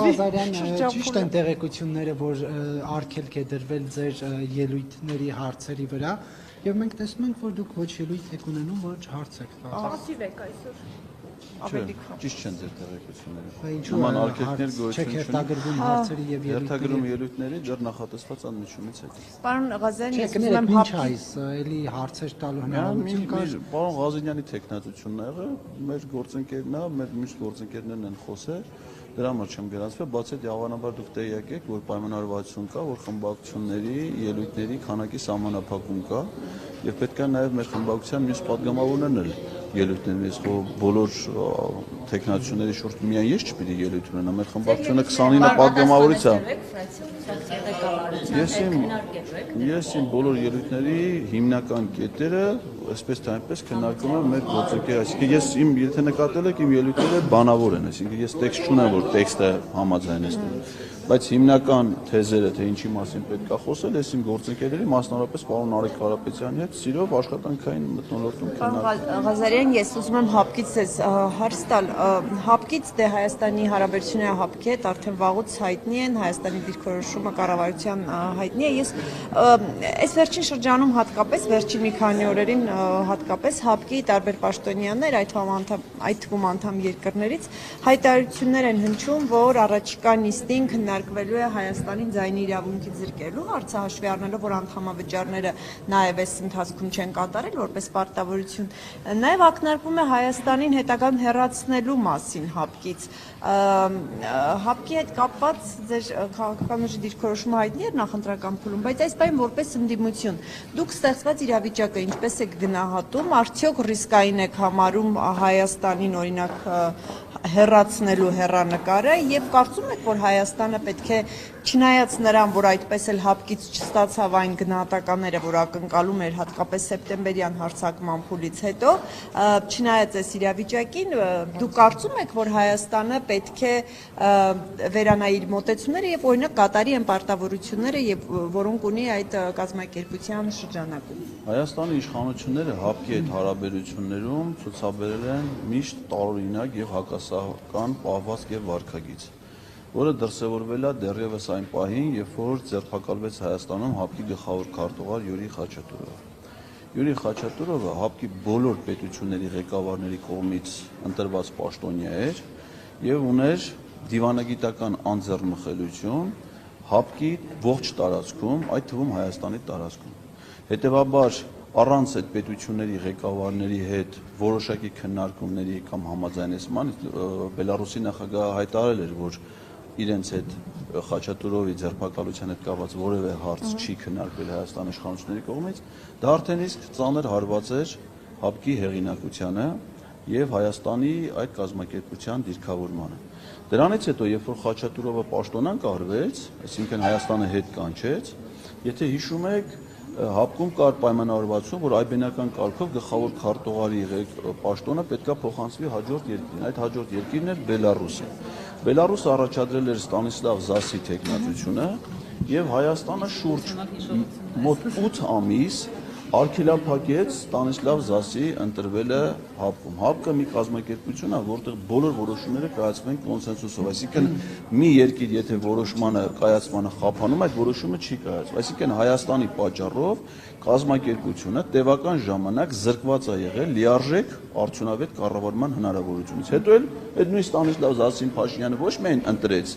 Ղազարյան, ճիշտ են տեղեկությունները, որ արգելք է դրվել ձեր ելույթների հարցերի վրա, եւ մենք տեսնում ենք, որ դուք ոչ ելույթ եք ունենում, ոչ հարց եք տալիս։ Պասիվ եք այսօր։ Ճիշտ չեն ձեր տեղեկությունները։ Ինչու արգելքներ գոյություն չեք հերթագրվում հարցերի եւ հերթագրում ելույթների դեռ նախատեսված անմիջումից հետ։ Պարոն Ղազարյան, ես ուզում եմ այս էլի հարցեր տալու հնարավորություն կար։ Պարոն Ղազարյանի տեխնատությունն ա եղել, մեր գործընկերն է, մեր մյուս գործընկերներն են խոսել, դրա համար չեմ գրանցվել, բացի այդ հավանաբար դուք տեղյակ եք, որ պայմանավորվածություն կա, որ խմբակցությունների, ելույթների քանակի սահմանափակում կա, եւ պետք է նաեւ մեր խմբակցության մյուս падգամավորներն էլ ելույթներից բոլոր տեխնատությունների շուրջ միայն ես չպիտի ելույթ ունենամ, մեր խմբակցությունը 29 падգամավորից է։ Ես իմ բոլոր ելույթների հիմնական կետերը այսպես թե այնպես քննարկում եմ մեր գործընկեր, այսինքն ես եթե նկատել եք իմ ելույթները բանավոր են, այսինքն ես տեքստ չունեմ, որ տեքստը համաձայնեցնեմ, բայց հիմնական թեզերը, թե ինչի մասին պետք է խոսել, ես իմ գործընկերների, մասնավորապես պարոն Արեգ Կարապետյանի հետ սիրով աշխատանքային մթնոլորտում Պարոն Ղազարյան, ես ուզում եմ հապկից ձեզ հարց տալ, հապկից դե Հայաստանի հարաբերությունները հապկի հետ արդեն վաղուց հայտնի են, Հայաստանի դիրքորոշումը կառավարության հայտնի է, ես այս վերջին շրջանում հատկապես, վերջին մի քանի օրերին հատկապես հապկի տարբեր պաշտոնյաներ, այդ թվում անդամ երկրներից հայտարարություններ են հնչում, որ առաջիկա նիստին քննարկվելու է Հայաստանին ձայնի իրավունքի զրկելու հարցը, հաշվի առնելով, որ անդամավճարները նաև այս ընթացքում չեն կատարել որպես պարտավորություն, նաև ակնարկվում է Հայաստանին հետագան հեռացնելու մասին հապկից։ Հապկի հետ կապված ձեր քաղաքական ուժի դիրքորոշումը հայտնի էր նախընտրական փուլում, բայց այս բան որպես ընդդիմություն դուք ստեղծված իրավիճակը ինչպես եք գնահատում, արդյոք ռիսկային եք համարում Հայաստանին օրինակ հեռացնելու հեռանկարը եւ կարծում եք, որ Հայաստանը պետք է չնայած նրան, որ այդպես էլ հապկից չստացավ այն գնահատականները, որ ակնկալում էր հատկապես սեպտեմբերյան հարձակման փուլից հետո, չնայած այս իրավիճակին, դուք կարծում եք, որ Հայաստանը պետք է վերանայի իր մոտեցումները եւ օրինակ կատարի այն պարտավորությունները, որոնք ունի այդ կազմակերպության շրջանակում։ Հայաստանի իշխանությունները հապկի այդ հարաբերություններում ցուցաբերել են միշտ տարօրինակ եւ հակասական պահվածք եւ վարքագիծ, որը դրսևորվել է դեռևս այն պահին, երբ որ ձերբակալվեց Հայաստանում հապկի գլխավոր քարտուղար Յուրի Խաչատուրովը։ Յուրի Խաչատուրովը հապկի բոլոր պետությունների ղեկավարների կողմից ընտրված պաշտոնյա էր եւ ուներ դիվանագիտական անձեռնմխելիություն հապկի ողջ տարածքում, այդ թվում Հայաստանի տարածքում։ Հետևաբար առանց այդ պետությունների ղեկավարների հետ որոշակի քննարկումների կամ համաձայնեցման Բելարուսի նախագահը հայտարարել էր, որ իրենց հետ Խաչատուրովի ձերբակալության հետ կապված որևէ հարց չի քննարկվել Հայաստանի իշխանությունների կողմից, դա արդեն իսկ ծանր հարված էր հապկի հեղինակությանը եւ Հայաստանի այդ կազմակերպության դիրքավորմանը։ Դրանից հետո, երբ որ Խաչատուրովը պաշտոնանկ արվեց, այսինքն Հայաստանը հետ կանչեց, եթե հիշում եք, հապկում կար պայմանավորվածություն, որ այբենական կարգով գլխավոր քարտուղարի պաշտոնը պետք է փոխանցվի հաջորդ երկրին, այդ հաջորդ երկիրն էր Բելարուսը։ Բելարուսը առաջադրել էր Ստանիսլավ Զասի թեկնածությունը եւ Հայաստանը շուրջ մոտ 8 ամիս արգելափակեց Ստանիսլավ Զասի ընտրվելը հապկում։ Հապկը մի կազմակերպություն է, որտեղ բոլոր որոշումները կայացվում են կոնսենսուսով, այսինքն մի երկիր եթե որոշմանը կայացմանը խափանում, այդ որոշումը չի կայացվում։ Այսինքն Հայաստանի պատճառով կազմակերպությունը տևական ժամանակ զրկված է եղել լիարժեք արդյունավետ կառավարման հնարավորությունից։ Հետո էլ այդ նույն Ստանիսլավ Զասին Փաշինյանը ոչ միայն ընտրեց,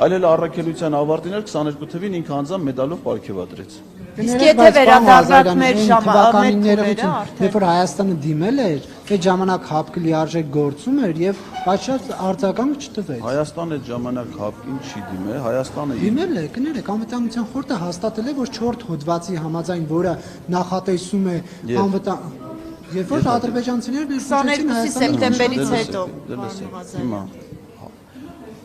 այլ էլ առաքելության ավարտին էլ 22 թվին ինքը անձամբ մեդալով պարգևատրեց։ Իսկ եթե վերադառնանք մեր թվականիները, երբ որ Հայաստանը դիմել էր, այդ ժամանակ հապկը լիարժեք գործում էր եւ պատշաճ արձագանք չտվեց։ Հայաստանը այդ ժամանակ հապկին չի դիմել, Հայաստանը դիմել է, կներեք, անվտանգության խորհուրդը հաստատել է, որ 4 հոդվածի համաձայն, որը նախատեսում է երբ որ ադրբեջանցիներն 22 սեպտեմբերից հետո հիմա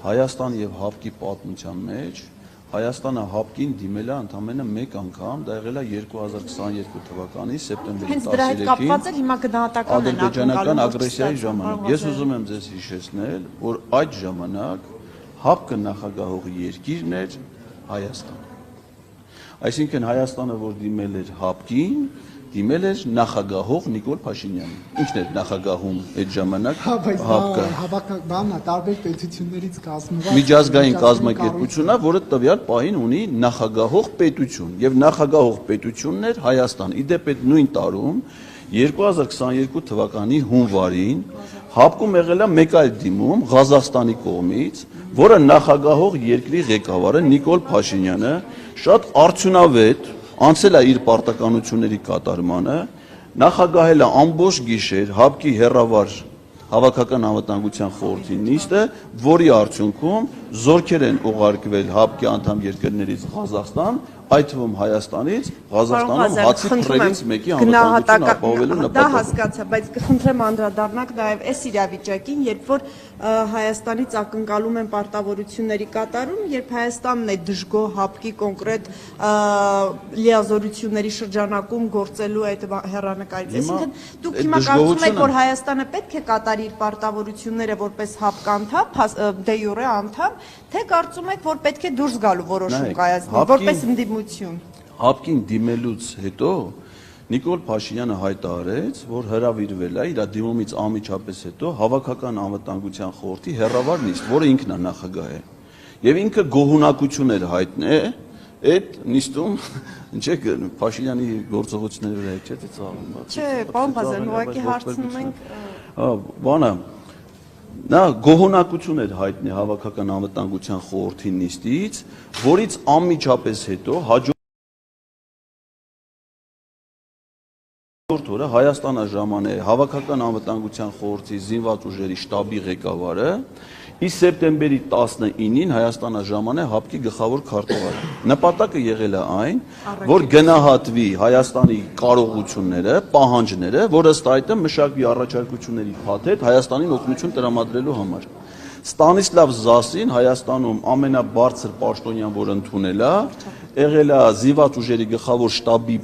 Հայաստան եւ հապկի պատմության մեջ Հայաստանը հապկին դիմել է ընդամենը մեկ անգամ, դա եղել է 2022 թվականի սեպտեմբերի 13-ին ադրբեջանական ագրեսիայի ժամանակ։ Ես ուզում եմ ձեզ հիշեցնել, որ այդ ժամանակ հապկը նախագահող երկիրն էր Հայաստանը։ Այսինքն Հայաստանը, որ դիմել էր հապկին, դիմել էր նախագահող Նիկոլ Փաշինյանին։ Ինչն էր նախագահում այդ ժամանակ Հա, բայց ՀԱՊԿ։ հավաքականն է տարբեր պետություններից կազմված Միջազգային կազմակերպությունն է, որը տվյալ պահին ունի նախագահող պետություն, եւ նախագահող պետությունն էր Հայաստան։ Իդեպ այդ նույն տարում 2022 թվականի հունվարին ՀԱՊԿ-ում եղել է մեկ այլ դիմում Ղազախստանի կողմից, որը նախագահող երկրի ղեկավարը Նիկոլ Փաշինյանը շատ արդյունավետ անցել է իր պարտականությունների կատարմանը, նախագահել է ամբողջ գիշեր ՀԱՊԿ-ի հեռավար Հավաքական անվտանգության խորհրդի նիստը, որի արդյունքում զորքեր են ուղարկվել ՀԱՊԿ-ի անդամ երկրներից Ղազախստան, այդ թվում Հայաստանից, Ղազախստանում հացի թռերից մեկի անվտանգությունը ապահովելու Դա նպատակով։ հասկացա, բայց կխնդրեմ անդրադառնանք նաև այս իրավիճակին, երբ որ Հայաստանից ակնկալում են պարտավորությունների կատարում, երբ Հայաստանն է դժգոհ ՀԱՊԿ-ի կոնկրետ լիազորությունների շրջանակում գործելու այդ հեռանկարից։ Այսինքն դուք հիմա կարծում եք, որ Հայաստանը պետք է կատարի իր պարտավորությունները որպես ՀԱՊԿ անդամ, դե յուրե անդամ, թե կարծում եք, որ պետք է դուրս գալու որոշում կայացնի, որպես ընդդիմություն։ ՀԱՊԿ-ին դիմելուց հետո Նիկոլ Փաշինյանը հայտարարեց, որ հրավիրվել է իր դիմումից անմիջապես հետո Հավաքական անվտանգության խորհրդի հեռավար նիստ, որը ինքն է նախագահել։ Եվ ինքը գոհունակություն էր հայտնել այդ նիստում, ինչեք Փաշինյանի գործողությունների վրա չէ՞ ծաղրում։ Չէ, պարոն Ղազարյան, ուղղակի հարցնում ենք։ Հա, բանը նա գոհունակություն էր հայտնի Հավաքական անվտանգության խորհրդի նիստից, որից անմիջապես հետո հաջորդ օրը Հայաստանը ժամանել Հավաքական անվտանգության խորհրդի զինված ուժերի շտաբի ղեկավարը, իսկ սեպտեմբերի 19-ին Հայաստանը ժամանել ՀԱՊԿ-ի գլխավոր քարտուղարը։ Նպատակը եղել է այն, որ գնահատվի Հայաստանի կարողությունները, պահանջները, որ ըստ այդմ մշակվի առաջարկությունների փաթեթ Հայաստանին օգնություն տրամադրելու համար։ Ստանիսլավ Զասին Հայաստանում ամենաբարձր պաշտոնյան, որ ընդունել է, եղել է զինված ուժերի գլխավոր շտաբի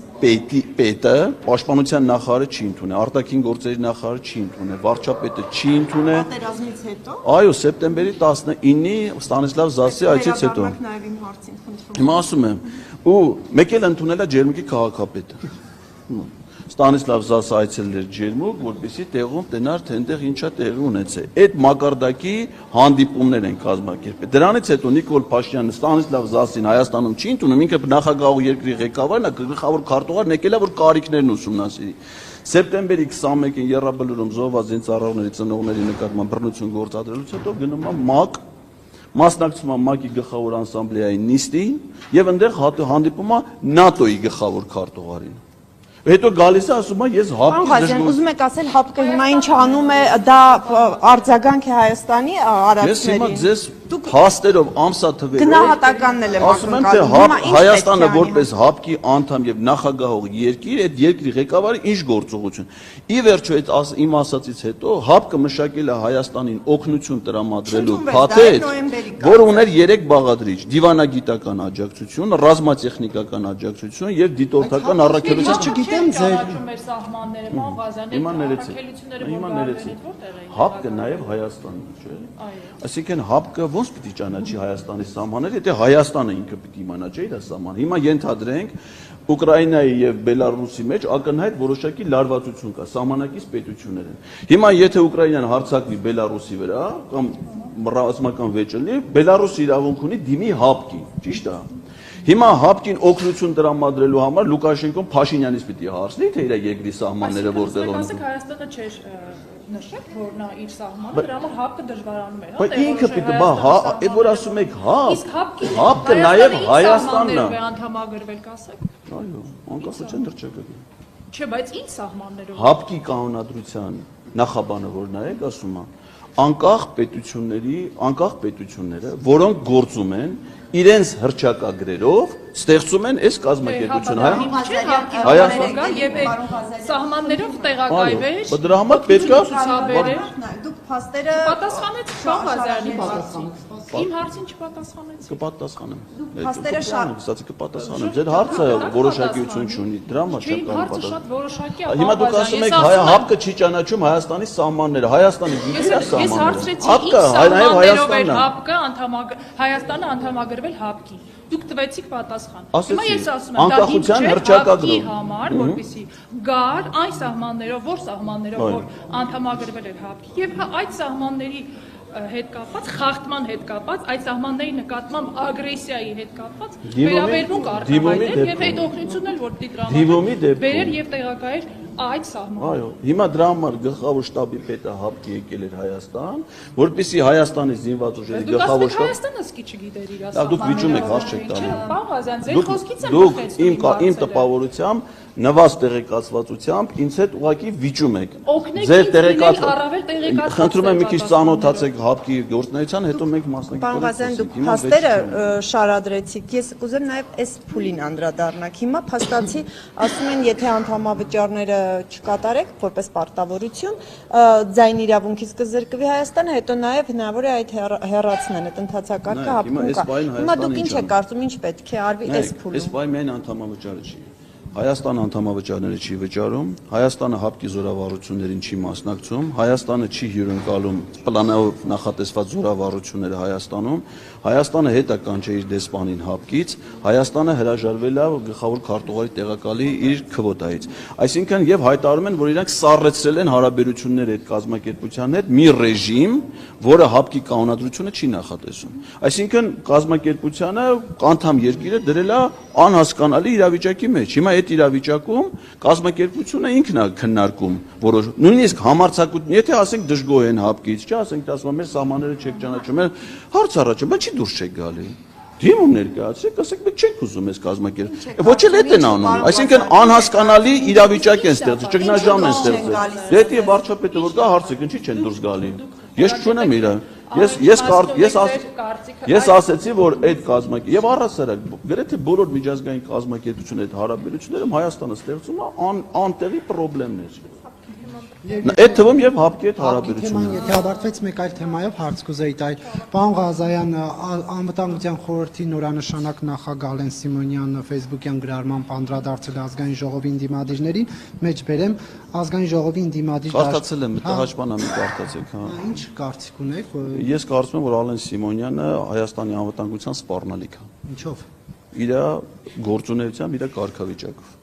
պետը, պաշտպանության նախարարը չի ընդունել, արտաքին գործերի նախարարը չի ընդունել, վարչապետը չի ընդունել։ Պատերազմից հետո։ Այո, սեպտեմբերի 19-ի Ստանիսլավ Զասի այցից հետո։ Նաև իմ հարցին խնդրում։ Հիմա ասում եմ, ու մեկ էլ ընդունել է Ջերմուկի քաղաքապետը։ Ստանիսլավ Զասը այցելել էր Ջերմուկ, որպեսզի տեղում տենար, թե այնտեղ ինչա տեղի ունեցել։ Այդ մակարդակի հանդիպումներ են կազմակերպել։ Դրանից հետո Նիկոլ Փաշինյանը Ստանիսլավ Զասին Հայաստանում չի ընդունում, ինքը նախագահող երկրի ղեկավարն է, գլխավոր քարտուղարն եկել է, որ կարիքներն ուսումնասիրի։ Սեպտեմբերի 21-ին Եռաբլուրում զոհված զինծառայողների ծնողների նկատմամբ բռնություն գործադրելուց հետո գնում է ՄԱԿ, մասնակցում է ՄԱԿ-ի գլխավոր ասամբլեայի նիստին եւ այնտեղ հանդիպում է ՆԱՏՕ-ի գլխավոր քարտուղարին։ Հետո գալիս է ասում է ես ՀԱՊԿ-ի դժգոհ։ Ուզում եք ասել ՀԱՊԿ-ը հիմա ինչ անում է, դա արձագանք է Հայաստանի արարածներին։ Ես հիմա ձեզ փաստերով ամսաթվերով գնահատականն էլ եմ ասում եմ, թե Հայաստանը որպես ՀԱՊԿ-ի անդամ եւ նախագահող երկիր, այդ երկրի ղեկավարը ինչ գործողություն։ Ի վերջո այդ իմ ասացից հետո ՀԱՊԿ-ը մշակել է Հայաստանին օգնություն տրամադրելու փաթեթ, որը ուներ 3 բաղադրիչ՝ դիվանագիտական աջակցություն, ռազմատեխնիկական աջակցություն եւ դիտորդական առաքելություն։ Չգիտեմ ձեր մեր սահմանները, պարոն Ղազարյան, Հիմա ներեցեք։ ՀԱՊԿ-ը նաև Հայաստանն է, չէ՞։ Այսինքն ՀԱՊԿ-ը ո՞նց պիտի ճանաչի Հայաստանի սահմանները, եթե Հայաստանը ինքը պիտի իմանա, չէ՞ իր սահմանը։ Հիմա ենթադրենք Ուկրաինայի եւ Բելարուսի մեջ ակնհայտ որոշակի լարվածություն կա, սահմանակից պետություններ են։ Հիմա եթե Ուկրաինան հարձակվի Բելարուսի վրա կամ ռազմական վեճ լինի, Բելարուսը իրավունք ունի դիմի ՀԱՊԿ-ին, ճիշտ է։ Հիմա ՀԱՊԿ-ին օգնություն տրամադրելու համար Լուկաշենկոն Փաշինյանից պիտի հարցնի, թե իր երկրի սահմանները որտեղ են։ Ասեք Հայաստանը չէր նշել, որ նա իր սահմանը, դրա համար ՀԱՊԿ-ը դժվարանում էր, հա։ Բայց ինքը պիտի, այդ որ ասում եք, Իսկ ՀԱՊԿ-ը նաև Հայաստանն է։ Անդամագրվել կասեք։ Այո, անկախության դրճակը։ Չէ, բայց ինչ սահմաններով։ ՀԱՊԿ-ի կանոնադրության նախաբանը որ նայեք, ասում է, անկախ պետությունները, որոնք գործում են իրենց հռչակագրերով, ստեղծում են այս կազմակերպությունը, Հայաստան եւ սահմաններով տեղակայվեր։ Բայց դրա համար պետք է դուք փաստերը պատասխանեցիք պարոն Ղազարյանի հարցին։ Իմ հարցին չպատասխանեցի։ կպատասխանեմ։ Փաստերը շատ- Ասացի կպատասխանեմ։ Ձեր հարցը որոշակիություն չունի, դրա համար Չէ, չեմ իմ կարող հարցը շատ պատասխանել։ որոշակի է։ Հիմա դուք ասում եք ՀԱՊԿ չի ճանաչում Հայաստանի սահմանները, Հայաստանի գիտի իր Ես սահմանները։ հարցրեցի, ՀԱՊԿ-ը ինչ սահմաններով էր Հայաստանն է։ Հայաստանը անդամագրվել ՀԱՊԿ-ի։ Դուք տվեցիք պատասխան։ Ասեցի, Հիմա ես ասում եմ, դա անկախության դիպ չէ հռչակագրով։ ՀԱՊԿ-ի համար, որպեսզի գար այն սահմաններով, որ սահմաններով Այո։ որ անդամագրվել էր ՀԱՊԿ-ի, եւ այդ սահմանների հետ կապված, խախտման հետ կապված, այդ սահմանների նկատմամբ ագրեսիայի հետ կապված վերաբերմունք արտահայտել եւ այդ օգնությունն էլ որ Դիմումի դիտրամատը դեպքում։ բերեր եւ տեղակայեր այդ սահմանը։ Այո, հիմա դրա համար գլխավոր շտաբի պետը ՀԱՊԿ-ի եկել էր Հայաստան, որպեսզի Հայաստանի զինված ուժերի Դուք գլխավոր ասում եք շտաբ Հայաստանը սկի չգիտեր իր Լավ, դուք վիճում եք, հարց չեք տալու։ Չէ, պարոն Ղազյան, ձեր Դուք խոսքից եմ դուք բխեցնում իմ տպավորությամբ նվազ տեղեկացվածությամբ ինձ հետ ուղղակի վիճում եք։ Օգնեք ինձ լինել առավել տեղեկացված Խնդրում եմ մի քիչ պատասխաններով։ ծանոթացեք ՀԱՊԿ-ի գործունեության, հետո մենք Պարոն մասնակցորեն Ղազյան, դուք Հիմա փաստերը վեճ շարադրեցիք։ Ես կուզեմ նաև այս փուլին անդրադառնալ։ Հիմա փաստացի ասում են, եթե անդամավճարները չկատարեք որպես պարտավորություն, ձայն իրավունքից կզրկվի Հայաստանը, հետո նաև հնարավոր է այդ հեռացնեն այդ ընթացակարգը Նայեք, հիմա այս հապկում կա։ բանին Հիմա դուք Հայաստանը ինչ ինչ եք կարծում, ինչ պետք է արվի այս Այս փուլում։ բայ միայն անդամավճարը չի։ Հայաստանը անդամավճարները չի վճարում, Հայաստանը ՀԱՊԿ-ի զորավարություններին չի մասնակցում, Հայաստանը չի հյուրընկալում պլանով նախատեսված զորավարությունները Հայաստանում, Հայաստանը հետ է կանչել իր դեսպանին ՀԱՊԿ-ից, Հայաստանը հրաժարվել է գլխավոր քարտուղարի տեղակալի իր քվոտայից։ Այսինքն եւ հայտարարում են, որ իրանք սառեցրել են հարաբերությունները այդ կազմակերպության հետ մի ռեժիմ, որը ՀԱՊԿ-ի կանոնադրությունը չի նախատեսում։ Այսինքն կազմակերպությանը անդամ երկիրը դրել է անհասկանալի իրավիճակի մեջ։ Հիմա այդ իրավիճակում կազմակերպությունը ինքն է քննարկում, որոշ նույնիսկ համարձակություն, եթե ասենք դժգոհ են ՀԱՊԿ-ից, չէ, ասենք ասում են մեր սահմանները չեք ճանաչում, հարց առաջ, բայց չի դուրս չեք գալի։ Դիմում ներկայացրեք, ասեք մենք չենք ուզում այս կազմակերպել։ Ոչ էլ այդ են անում։ Այսինքն անհասկանալի իրավիճակ են ստեղծել, ճգնաժամ են ստեղծել։ Դե եթե վարչապետը որ կա հարցեք, ինչի չեն դուրս գալի։ Ես չունեմ իր։ Ես ասեցի, որ այդ կազմակերպ եւ առասարակ գրեթե բոլոր միջազգային կազմակերպությունների հետ հարաբերությունները Հայաստանը ստեղծում է անտեղի խնդիրներ։ Այդ թվում եւ ՀԱՊԿ-ի հետ հարաբերությունները։ Եթե ավարտվեց մեկ այլ թեմայով հարց կուզեի տալ։ Պարոն Ղազարյան, Անվտանգության խորհրդի նորանշանակ նախագահ Ալեն Սիմոնյանը Facebook-յան գրառմամբ անդրադարձել ազգային ժողովի դիմադիրներին, մեջ բերեմ ազգային ժողովի դիմադիր Կարդացել եմ, տղաճանամի կարդացեք, հա։ Ինչ կարծիք ունեք։ Ես կարծում եմ, որ Ալեն Սիմոնյանը Հայաստանի անվտանգության սպառնալիք է։ Ինչով։ Իր գործունեությամբ, իր կարգավիճակով։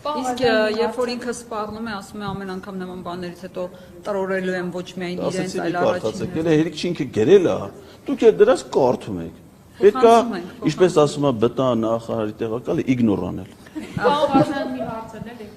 Իսկ երբ որ ինքը սպառնում է, ասում է ամեն անգամ նման բաներից հետո տրորելու եմ ոչ միայն իրենց, այլ առաջին։ Գելե հերիք չի ինքը գրել է, դուք էլ դրանց կարդում եք։ Պետք է, ինչպես ասում է ԲՏԱ նախարարի տեղակալը, իգնոր անել։ Պարոն Ղազյան, մի հարց էլ էլի։